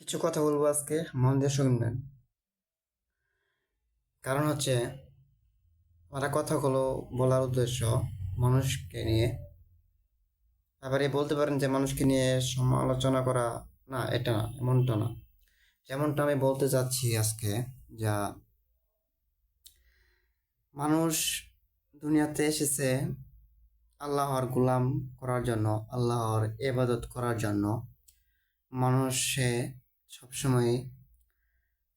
কিছু কথা বলবো আজকে, মন দিয়ে শুনবেন। কারণ হচ্ছে আমার কথাগুলো বলার উদ্দেশ্য মানুষকে নিয়ে। আবার বলতে পারেন যে মানুষকে নিয়ে সমালোচনা করা, না এটা না, এমনটা না। যেমনটা আমি বলতে চাচ্ছি আজকে, যা মানুষ দুনিয়াতে এসেছে আল্লাহর গোলাম করার জন্য, আল্লাহর ইবাদত করার জন্য। মানুষে সবসময়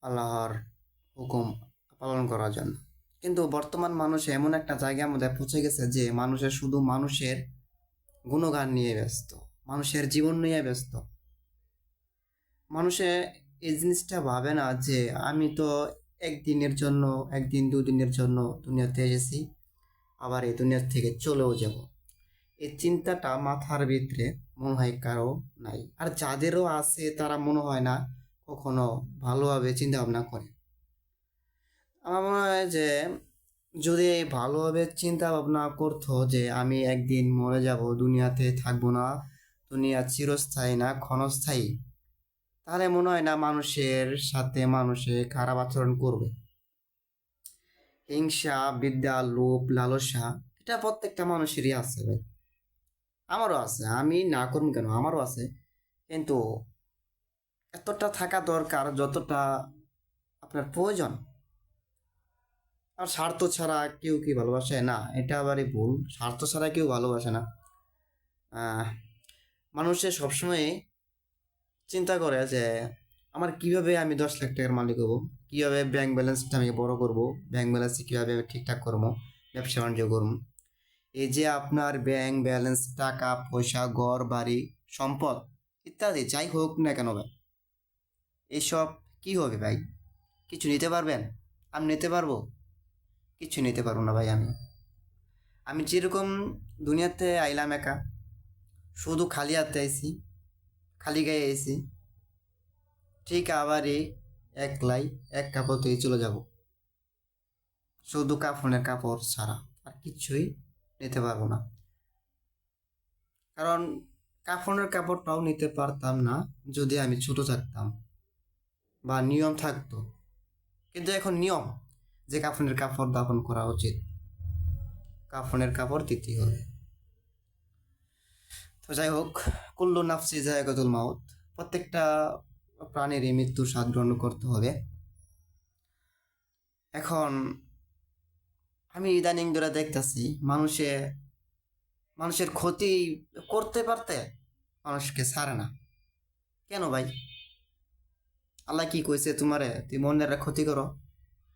আল্লাহর হুকুম পালন করার জন্য। কিন্তু বর্তমান মানুষ এমন একটা জায়গার মধ্যে পৌঁছে গেছে যে মানুষের শুধু মানুষের গুণগান নিয়ে ব্যস্ত, মানুষের জীবন নিয়ে ব্যস্ত। মানুষে এই জিনিসটা ভাবে না যে আমি তো একদিনের জন্য, একদিন দুদিনের জন্য দুনিয়াতে এসেছি, আবার এই দুনিয়ার থেকে চলেও যাব। এই চিন্তাটা মাথার ভিতরে মনে হয় কারো নাই, আর যাদেরও আছে তারা মনে হয় না কখনো ভালোভাবে চিন্তা ভাবনা করে। আমার মনে হয় যে যদি ভালোভাবে চিন্তা ভাবনা করতো যে আমি একদিন মরে যাব, দুনিয়াতে থাকবো না, দুনিয়া চিরস্থায়ী না ক্ষণস্থায়ী, তাহলে মনে হয় না মানুষের সাথে মানুষে খারাপ আচরণ করবে। হিংসা, বিদ্যা, লোভ, লালসা, এটা প্রত্যেকটা মানুষেরই আছে ভাই। আমারও আছে, আমি না করুন কেন, আমারও আছে। কিন্তু এতটা থাকা দরকার যতটা আপনার প্রয়োজন। আর স্বার্থ ছাড়া কেউ কি ভালোবাসে? না, এটা আবারই ভুল। স্বার্থ ছাড়া কেউ ভালোবাসে না। আহ, মানুষে সবসময় চিন্তা করে যে আমার কিভাবে আমি 10 লাখ টাকার মালিক হবো, কিভাবে ব্যাংক ব্যালেন্সটা আমি বড় করব, ব্যাংক ব্যালেন্সে কিভাবে আমি ঠিকঠাক করবো, ব্যবসা বাণিজ্য করবো। এই যে আপনার ব্যাংক ব্যালেন্স, টাকা পয়সা, ঘর বাড়ি, সম্পদ ইত্যাদি যাই হোক না কেন ভাই, এইসব কি হবে ভাই? কিছু নিতে পারবেন? আমি নিতে পারবো? কিছু নিতে পারবো না ভাই। আমি আমি যেরকম দুনিয়াতে আইলাম একা, শুধু খালি হাতে আইছি, খালি গায়ে আইছি, ঠিক আবারই একলাই এক কাপড়তেই চলে যাব, শুধু কাফনের কাপড় ছাড়া আর কিছুই নিতে পারবো না। কারণ কাফনের কাপড়টাও নিতে পারতাম না যদি আমি ছোট থাকতাম বা নিয়ম থাকতো। কিন্তু এখন নিয়ম যে কাফনের কাপড় দাফন করা উচিত, কাফনের কাপড় দিতেই হবে। তো যাই হোক, কুল্লু নাফসি জায়গাতুল মাউত, প্রত্যেকটা প্রাণীরই মৃত্যুর স্বাদ গ্রহণ করতে হবে। এখন আমি ইদানিং ধরে দেখতেছি মানুষে মানুষের ক্ষতি করতে পারতে মানুষকে ছাড়ে না। কেন ভাই? আল্লাহ কি কইছে তোমারে, তুই মনের ক্ষতি করো,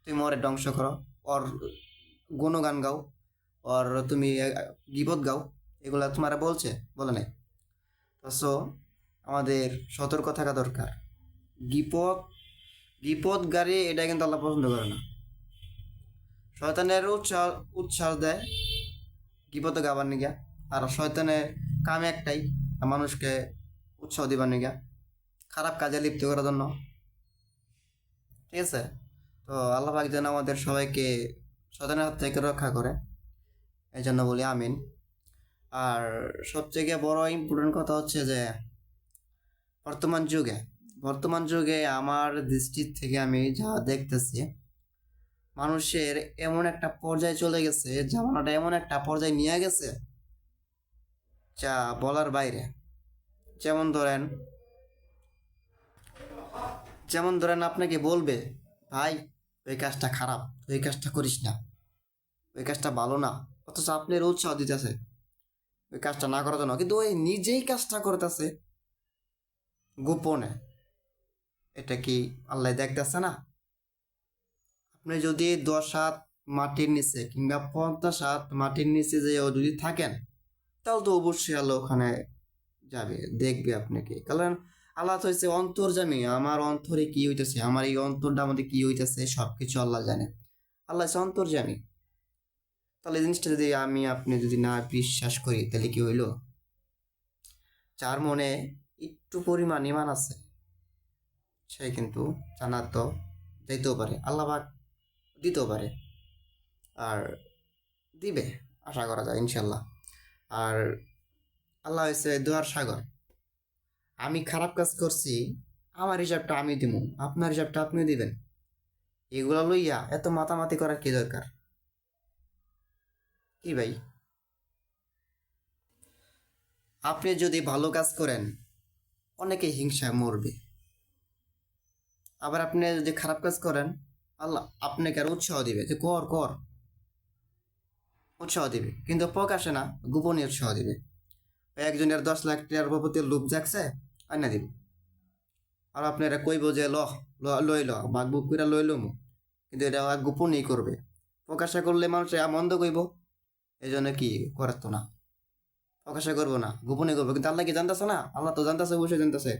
তুই মরে ধ্বংস করো, ওর গুণগান গাও, ওর তুমি গীবত গাও, এগুলা তোমারে বলছে? বলে নাই। তো আমাদের সতর্ক থাকা দরকার। গিপদ গিপদ গাড়ি এটা কিন্তু আল্লাহ পছন্দ করে না। শয়তানের উৎসাহ দেয় গিবত গাবার নিগা। আর শয়তানের কাম একটাই, মানুষকে উৎসাহ দিবার নিগা, খারাপ কাজে লিপ্ত করার জন্য। ঠিক আছে? তো আল্লাহ পাক যেন আমাদের সবাইকে শয়তানের হাত থেকে রক্ষা করে, এই জন্য বলি আমিন। আর সবথেকে বড় ইম্পর্টেন্ট কথা হচ্ছে যে বর্তমান যুগে বর্তমান যুগে আমার দৃষ্টির থেকে আমি যা দেখতেছি, মানুষের এমন একটা পর্যায়ে চলে গেছে, জামানাটা এমন একটা পর্যায়ে নিয়ে গেছে যা বলার বাইরে। যেমন ধরেন যেমন ধরেন আপনাকে বলবে, ভাই ওই কাজটা খারাপ, ওই কাজটা করিস না, ওই কাজটা ভালো না, অথচ আপনার উৎসাহ দিতেছে ওই কাজটা না করার জন্য, কিন্তু ওই নিজেই কাজটা করতেছে গোপনে। এটা কি আল্লাহ দেখতেছে না? আপনি যদি 10 হাত মাটির নিচে কিংবা 50 হাত মাটির নিচে যে যদি থাকেন, তাহলে তো অবশ্যই আল্লাহ ওখানে যাবে, দেখবে আপনাকে। কারণ আল্লাহ তো হচ্ছে অন্তর্যামী, আমার অন্তরে কি হইতেছে, আমার এই অন্তরটার মধ্যে কি হইতেছে সবকিছু আল্লাহ জানে। আল্লাহ হচ্ছে অন্তর্যামী। তাহলে এই জিনিসটা যদি আমি আপনি যদি না বিশ্বাস করি, তাহলে কি হইলো? যার মনে একটু পরিমাণ ইমান আছে, সে কিন্তু জান্নাত তো যাইতেও পারে, আল্লাহ পাক দিতেও পারে, আর দিবে, আশা করা যায় ইনশাল্লাহ। আর আল্লাহ হচ্ছে দোয়ার সাগর। আমি খারাপ কাজ করছি, আমার হিসাবটা আমি দিব, আপনার হিসাবটা আপনি দিবেন। এগুলা লইয়া এত মাতামাতি করার কি দরকার? কি ভাই, আপনি যদি ভালো কাজ করেন অনেকে হিংসায় মরবে, আবার আপনি যদি খারাপ কাজ করেন আল্লাহ আপনাকে আর উৎসাহ দিবে যে কর কর, উৎসাহ দিবে, কিন্তু প্রকাশে না, গোপনে উৎসাহ দিবে। একজনের 10 লাখ টাকার প্রতি লোভ জাগছে, আইনা দিব। আর আপনারা কইব যে লই ল বাঘ বুক করে লই লমু, কিন্তু এটা গোপনেই করবে। প্রকাশে করলে মানুষ মন্দ কইব, এই জন্য কি করার তো না, প্রকাশে করবো না, গোপনে করবো। কিন্তু আল্লাহ কি জানতেছে না? আল্লাহ তো জানতেছে, অবশ্যই জানতেছে।